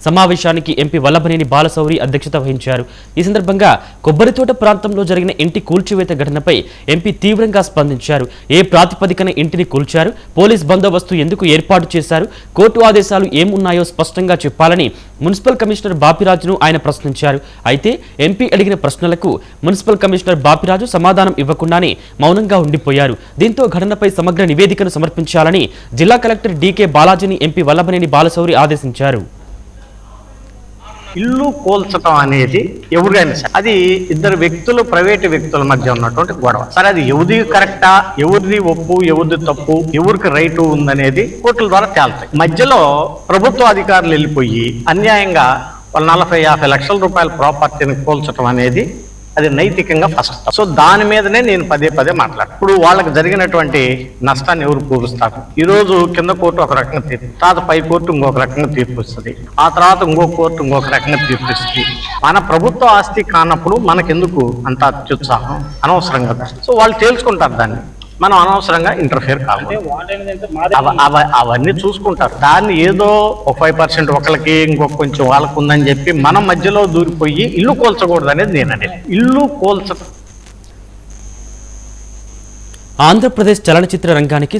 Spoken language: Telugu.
సమావేశానికి ఎంపీ వల్లభనేని బాలశౌరి అధ్యక్షత వహించారు. ఈ సందర్భంగా కొబ్బరితోట ప్రాంతంలో జరిగిన ఇంటి కూల్చివేత ఘటనపై ఎంపీ తీవ్రంగా స్పందించారు. ఏ ప్రాతిపదికన ఇంటిని కూల్చారు, పోలీస్ బందోబస్తు ఎందుకు ఏర్పాటు చేశారు, కోర్టు ఆదేశాలు ఏమున్నాయో స్పష్టంగా చెప్పాలని మున్సిపల్ కమిషనర్ బాపిరాజును ఆయన ప్రశ్నించారు. అయితే ఎంపీ అడిగిన ప్రశ్నలకు మున్సిపల్ కమిషనర్ బాపిరాజు సమాధానం ఇవ్వకుండానే మౌనంగా ఉండిపోయారు. దీంతో ఘటనపై సమగ్ర నివేదికను సమర్పించాలని జిల్లా కలెక్టర్ డీకే బాలాజీని ఎంపీ వల్లభనేని బాలశౌరి ఆదేశించారు. ఇల్లు కోల్చటం అనేది ఎవరికైనా సరే అది ఇద్దరు వ్యక్తులు, ప్రైవేటు వ్యక్తుల మధ్య ఉన్నటువంటి గొడవ. సరే, అది ఎవరిది కరెక్టా, ఎవరిది ఒప్పు, ఎవరిది తప్పు, ఎవరికి రైటు ఉందనేది కోర్టుల ద్వారా తేలుతాయి. మధ్యలో ప్రభుత్వ అధికారులు వెళ్ళిపోయి అన్యాయంగా 40-50 లక్షల రూపాయల ప్రాపర్టీని కోల్చటం అనేది అది నైతికంగా ఫస్ట్. సో దాని మీదనే నేను పదే మాట్లాడాను. ఇప్పుడు వాళ్ళకి జరిగినటువంటి నష్టాన్ని ఎవరు పూరుస్తారు? ఈ రోజు కింద కోర్టు ఒక రకంగా తీర్పు, తర్వాత పై కోర్టు ఇంకొక రకంగా తీర్పు ఇస్తుంది, ఆ తర్వాత ఇంకో కోర్టు ఇంకొక రకంగా తీర్పు ఇస్తుంది. మన ప్రభుత్వ ఆస్తి కానప్పుడు మనకెందుకు అంత అత్యుత్సాహం? అనవసరం కదా. సో వాళ్ళు తేల్చుకుంటారు, దాన్ని మనం అనవసరంగా ఇంటర్ఫియర్ కావాలి. అవన్నీ చూసుకుంటారు. దాన్ని ఏదో ఒక 5% ఒకరికి, ఇంకొక కొంచెం వాళ్ళకు ఉందని చెప్పి మనం మధ్యలో దూరిపోయి ఇల్లు కోల్చకూడదు అనేది నేను అనేది. ఇల్లు కోల్చ ఆంధ్రప్రదేశ్ చలనచిత్ర రంగానికి